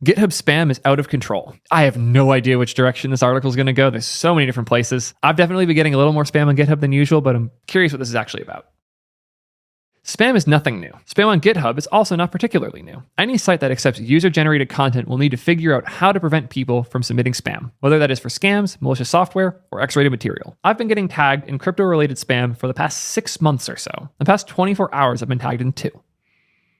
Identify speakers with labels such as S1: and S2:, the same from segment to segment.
S1: GitHub spam is out of control. I have no idea which direction this article is going to go. There's so many different places. I've definitely been getting a little more spam on GitHub than usual, but I'm curious what this is actually about. Spam is nothing new. Spam on GitHub is also not particularly new. Any site that accepts user-generated content will need to figure out how to prevent people from submitting spam, whether that is for scams, malicious software, or X-rated material. I've been getting tagged in crypto-related spam for the past 6 months or so. The past 24 hours I've been tagged in 2.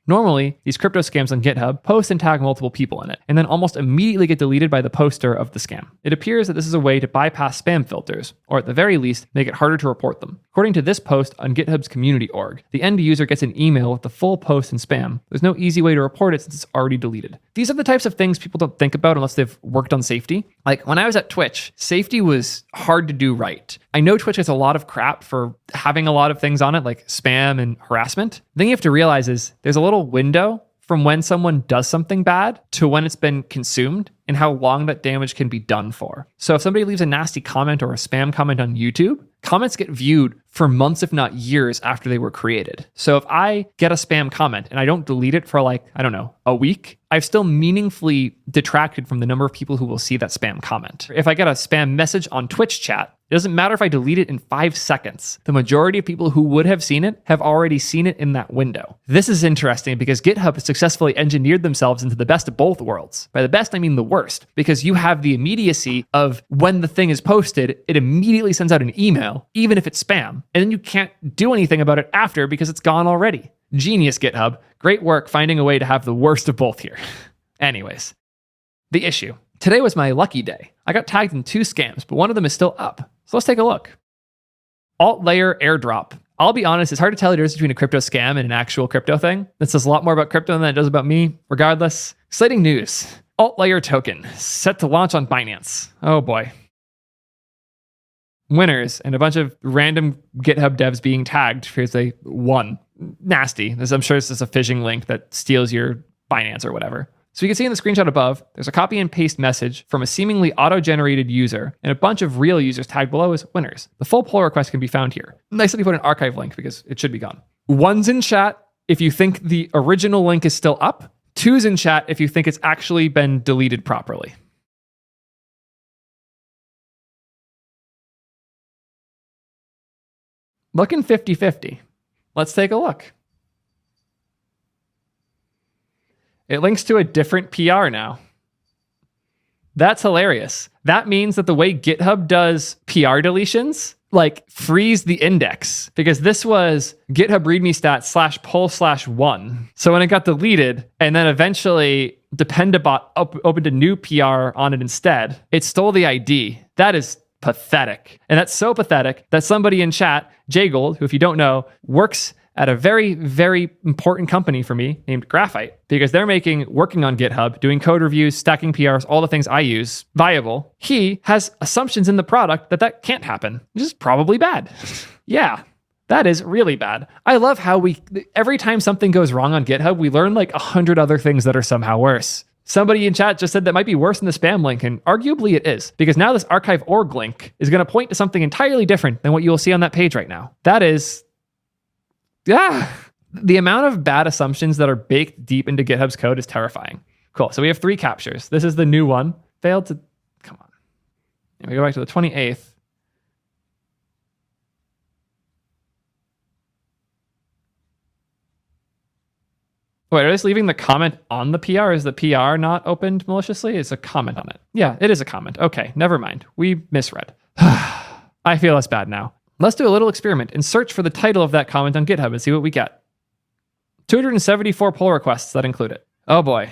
S1: Normally, these crypto scams on GitHub post and tag multiple people in it, and then almost immediately get deleted by the poster of the scam. It appears that this is a way to bypass spam filters, or at the very least, make it harder to report them. According to this post on GitHub's community org, the end user gets an email with the full post and spam. There's no easy way to report it since it's already deleted. These are the types of things people don't think about unless they've worked on safety. Like when I was at Twitch, safety was hard to do right. I know Twitch gets a lot of crap for having a lot of things on it, like spam and harassment. The thing you have to realize is there's a little window from when someone does something bad to when it's been consumed and how long that damage can be done for. So if somebody leaves a nasty comment or a spam comment on YouTube, comments get viewed for months, if not years after they were created. So if I get a spam comment and I don't delete it for like, I don't know, a week, I've still meaningfully detracted from the number of people who will see that spam comment. If I get a spam message on Twitch chat, it doesn't matter if I delete it in 5 seconds. The majority of people who would have seen it have already seen it in that window. This is interesting because GitHub has successfully engineered themselves into the best of both worlds. By the best, I mean the worst, because you have the immediacy of when the thing is posted, it immediately sends out an email, even if it's spam. And then you can't do anything about it after because it's gone already. Genius, GitHub. Great work finding a way to have the worst of both here. Anyways, the issue. Today was my lucky day. I got tagged in 2 scams, but one of them is still up. So let's take a look. Alt layer airdrop. I'll be honest, it's hard to tell the difference between a crypto scam and an actual crypto thing. That says a lot more about crypto than it does about me. Regardless, exciting news. Alt layer token set to launch on Binance. Oh boy. Winners and a bunch of random GitHub devs being tagged because they won. Nasty. I'm sure this is a phishing link that steals your Binance or whatever. So you can see in the screenshot above, there's a copy and paste message from a seemingly auto-generated user and a bunch of real users tagged below as winners. The full pull request can be found here. Nice that you put an archive link because it should be gone. 1's in chat if you think the original link is still up. 2's in chat if you think it's actually been deleted properly. Looking 50-50. Let's take a look. It links to a different PR now. That's hilarious. That means that the way GitHub does PR deletions, like freeze the index, because this was GitHub README stats /pull/1. So when it got deleted and then eventually Dependabot opened a new PR on it instead, it stole the ID. That is pathetic. And that's so pathetic that somebody in chat, Jgold, who if you don't know, works at a very, very important company for me named Graphite, because they're working on GitHub, doing code reviews, stacking PRs, all the things I use, viable. He has assumptions in the product that can't happen, which is probably bad. Yeah, that is really bad. I love how every time something goes wrong on GitHub, we learn like 100 other things that are somehow worse. Somebody in chat just said that might be worse than the spam link, and arguably it is, because now this archive org link is going to point to something entirely different than what you will see on that page right now. That is... the amount of bad assumptions that are baked deep into GitHub's code is terrifying. Cool. So we have 3 captures. This is the new one. Failed to... Come on. And we go back to the 28th. Wait, are they just leaving the comment on the PR? Is the PR not opened maliciously? It's a comment on it. Yeah, it is a comment. Okay, never mind. We misread. I feel less bad now. Let's do a little experiment and search for the title of that comment on GitHub and see what we get. 274 pull requests that include it. Oh boy.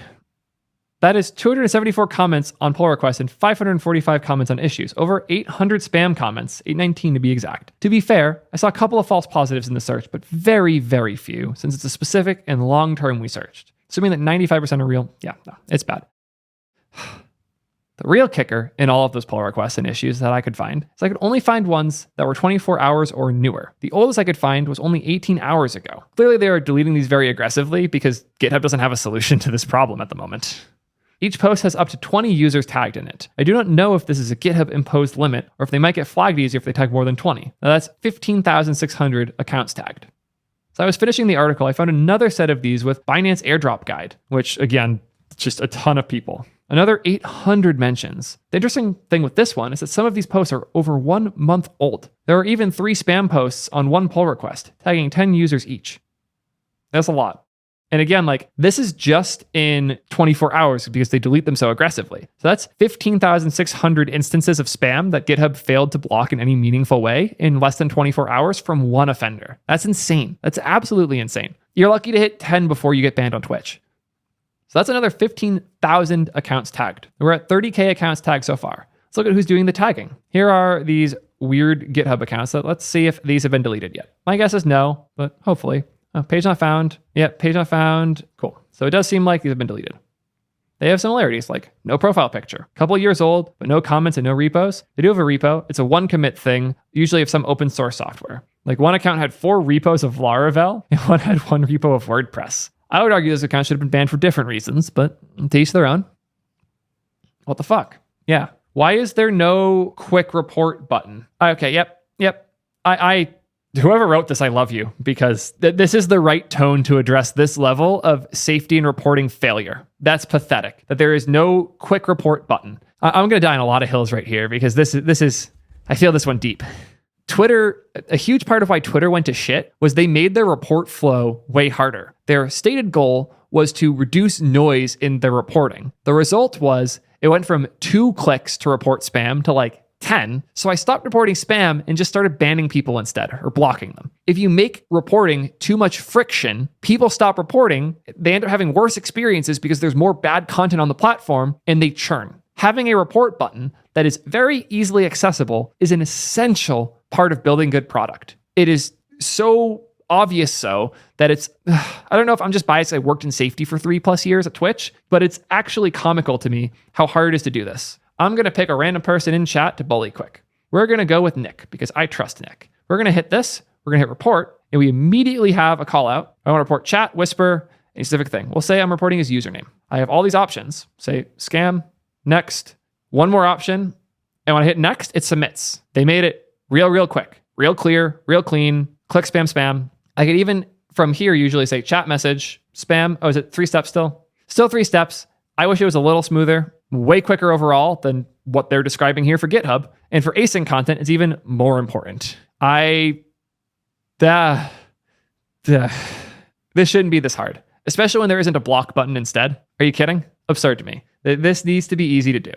S1: That is 274 comments on pull requests and 545 comments on issues. Over 800 spam comments, 819 to be exact. To be fair, I saw a couple of false positives in the search, but very, very few, since it's a specific and long term we searched. Assuming that 95% are real, yeah, no, it's bad. The real kicker in all of those pull requests and issues that I could find is I could only find ones that were 24 hours or newer. The oldest I could find was only 18 hours ago. Clearly they are deleting these very aggressively because GitHub doesn't have a solution to this problem at the moment. Each post has up to 20 users tagged in it. I do not know if this is a GitHub imposed limit or if they might get flagged easier if they tag more than 20. Now that's 15,600 accounts tagged. So I was finishing the article, I found another set of these with Binance airdrop guide, which again, just a ton of people. Another 800 mentions. The interesting thing with this one is that some of these posts are over 1 month old. There are even 3 spam posts on one pull request, tagging 10 users each. That's a lot. And again, like this is just in 24 hours because they delete them so aggressively. So that's 15,600 instances of spam that GitHub failed to block in any meaningful way in less than 24 hours from one offender. That's insane. That's absolutely insane. You're lucky to hit 10 before you get banned on Twitch. So that's another 15,000 accounts tagged. We're at 30K accounts tagged so far. Let's look at who's doing the tagging. Here are these weird GitHub accounts. So let's see if these have been deleted yet. My guess is no, but hopefully. Oh, page not found. Yep, page not found. Cool. So it does seem like these have been deleted. They have similarities, like no profile picture. Couple years old, but no comments and no repos. They do have a repo. It's a one commit thing, usually of some open source software. Like one account had 4 repos of Laravel, and one had 1 repo of WordPress. I would argue this account should have been banned for different reasons, but to each their own. What the fuck? Yeah. Why is there no quick report button? Okay, yep. Whoever wrote this, I love you, because this is the right tone to address this level of safety and reporting failure. That's pathetic, that there is no quick report button. I'm going to die on a lot of hills right here, because this is, I feel this one deep. Twitter, a huge part of why Twitter went to shit was they made their report flow way harder. Their stated goal was to reduce noise in their reporting. The result was it went from 2 clicks to report spam to like 10. So I stopped reporting spam and just started banning people instead, or blocking them. If you make reporting too much friction, people stop reporting. They end up having worse experiences because there's more bad content on the platform and they churn. Having a report button that is very easily accessible is an essential part of building good product. It is so obvious so that it's, I don't know if I'm just biased. I worked in safety for 3+ years at Twitch, but it's actually comical to me how hard it is to do this. I'm going to pick a random person in chat to bully quick. We're going to go with Nick because I trust Nick. We're going to hit this. We're going to hit report, and we immediately have a call out. I want to report chat, whisper, a specific thing. We'll say I'm reporting his username. I have all these options. Say scam, next, one more option. And when I hit next, it submits. They made it real quick, real clear, real clean. Click spam. I could even from here usually say chat message, spam. Oh, is it 3 steps still? Still 3 steps. I wish it was a little smoother. Way quicker overall than what they're describing here for GitHub. And for async content, it's even more important. This shouldn't be this hard, especially when there isn't a block button instead. Are you kidding? Absurd to me. This needs to be easy to do.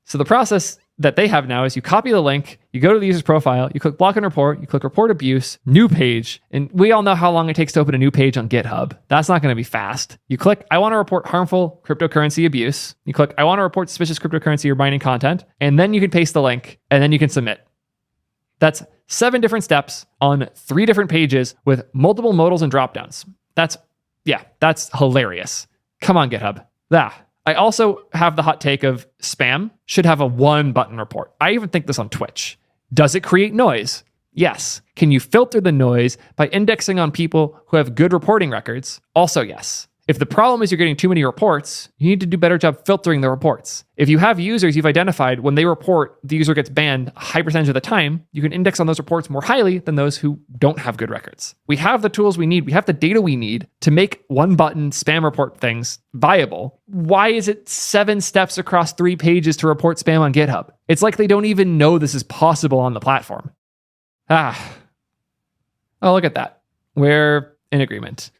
S1: So the process that they have now is you copy the link, you go to the user's profile, you click block and report, you click report abuse, new page. And we all know how long it takes to open a new page on GitHub. That's not going to be fast. You click, I want to report harmful cryptocurrency abuse. You click, I want to report suspicious cryptocurrency or mining content. And then you can paste the link and then you can submit. That's 7 different steps on 3 different pages with multiple modals and dropdowns. That's hilarious. Come on, GitHub. I also have the hot take of spam should have a 1 button report. I even think this on Twitch. Does it create noise? Yes. Can you filter the noise by indexing on people who have good reporting records? Also, yes. If the problem is you're getting too many reports, you need to do a better job filtering the reports. If you have users you've identified, when they report, the user gets banned a high percentage of the time, you can index on those reports more highly than those who don't have good records. We have the tools we need. We have the data we need to make 1 button spam report things viable. Why is it 7 steps across 3 pages to report spam on GitHub? It's like they don't even know this is possible on the platform. Oh, look at that. We're in agreement.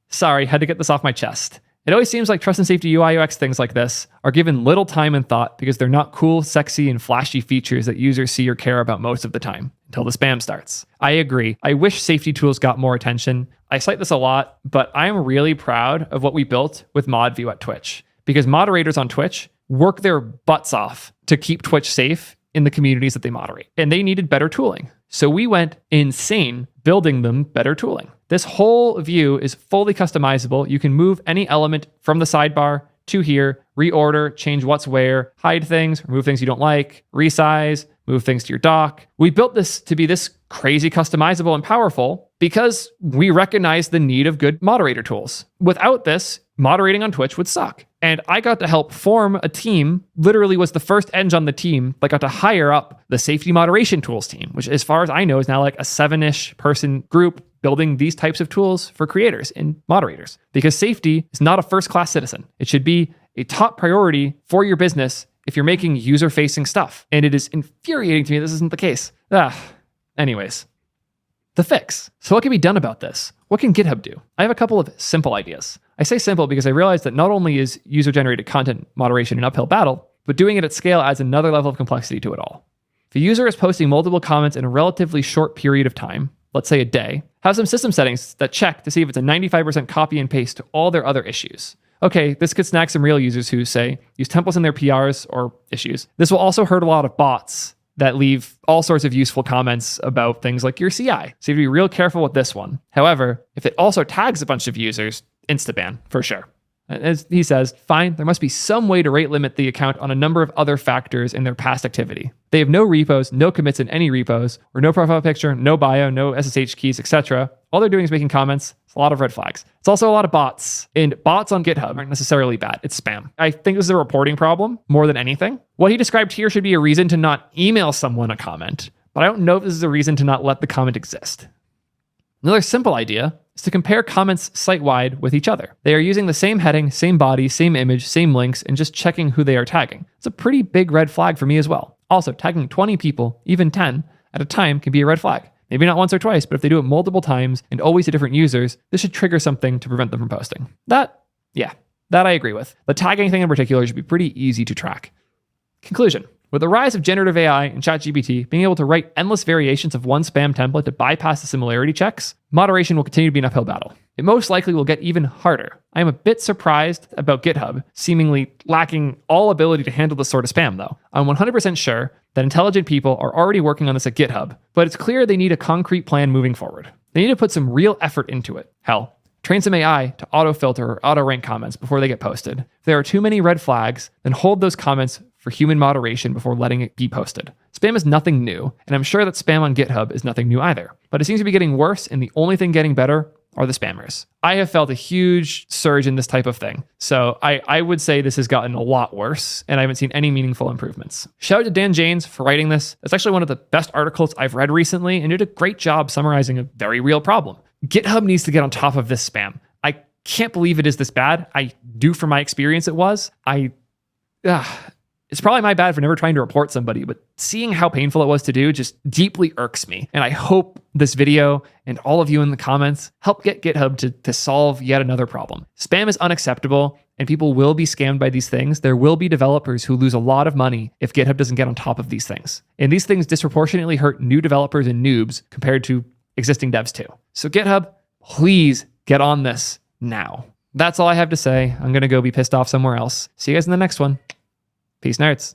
S1: Sorry, had to get this off my chest. It always seems like trust and safety UI UX things like this are given little time and thought because they're not cool, sexy, and flashy features that users see or care about most of the time until the spam starts. I agree. I wish safety tools got more attention. I cite this a lot, but I am really proud of what we built with ModView at Twitch because moderators on Twitch work their butts off to keep Twitch safe in the communities that they moderate, and they needed better tooling. So we went insane building them better tooling. This whole view is fully customizable. You can move any element from the sidebar to here, reorder, change what's where, hide things, remove things you don't like, resize, move things to your dock. We built this to be this crazy customizable and powerful because we recognize the need of good moderator tools. Without this, moderating on Twitch would suck. And I got to help form a team, literally was the first eng on the team that got to hire up the safety moderation tools team, which as far as I know is now like a 7-ish person group building these types of tools for creators and moderators, because safety is not a first-class citizen. It should be a top priority for your business if you're making user-facing stuff. And it is infuriating to me this isn't the case. Anyways, the fix. So what can be done about this? What can GitHub do? I have a couple of simple ideas. I say simple because I realize that not only is user-generated content moderation an uphill battle, but doing it at scale adds another level of complexity to it all. If a user is posting multiple comments in a relatively short period of time, let's say a day, have some system settings that check to see if it's a 95% copy and paste to all their other issues. Okay, this could snag some real users who, say, use templates in their PRs or issues. This will also hurt a lot of bots that leave all sorts of useful comments about things like your CI. So you have to be real careful with this one. However, if it also tags a bunch of users, insta-ban for sure. As he says, fine, there must be some way to rate limit the account on a number of other factors in their past activity. They have no repos, no commits in any repos, or no profile picture, no bio, no SSH keys, etc. All they're doing is making comments. It's a lot of red flags. It's also a lot of bots. And bots on GitHub aren't necessarily bad. It's spam. I think this is a reporting problem more than anything. What he described here should be a reason to not email someone a comment, but I don't know if this is a reason to not let the comment exist. Another simple idea is to compare comments site-wide with each other. They are using the same heading, same body, same image, same links, and just checking who they are tagging. It's a pretty big red flag for me as well. Also, tagging 20 people, even 10, at a time can be a red flag. Maybe not once or twice, but if they do it multiple times and always to different users, this should trigger something to prevent them from posting. That I agree with. The tagging thing in particular should be pretty easy to track. Conclusion. With the rise of generative AI and ChatGPT being able to write endless variations of one spam template to bypass the similarity checks, moderation will continue to be an uphill battle. It most likely will get even harder. I am a bit surprised about GitHub seemingly lacking all ability to handle this sort of spam, though. I'm 100% sure that intelligent people are already working on this at GitHub, but it's clear they need a concrete plan moving forward. They need to put some real effort into it. Hell, train some AI to auto-filter or auto-rank comments before they get posted. If there are too many red flags, then hold those comments for human moderation before letting it be posted. Spam is nothing new, and I'm sure that spam on GitHub is nothing new either. But it seems to be getting worse, and the only thing getting better are the spammers. I have felt a huge surge in this type of thing. So I would say this has gotten a lot worse, and I haven't seen any meaningful improvements. Shout out to Dan Janes for writing this. It's actually one of the best articles I've read recently, and did a great job summarizing a very real problem. GitHub needs to get on top of this spam. I can't believe it is this bad. I do from my experience it was. It's probably my bad for never trying to report somebody, but seeing how painful it was to do just deeply irks me. And I hope this video and all of you in the comments help get GitHub to solve yet another problem. Spam is unacceptable, and people will be scammed by these things. There will be developers who lose a lot of money if GitHub doesn't get on top of these things. And these things disproportionately hurt new developers and noobs compared to existing devs too. So GitHub, please get on this now. That's all I have to say. I'm going to go be pissed off somewhere else. See you guys in the next one. Peace, nerds.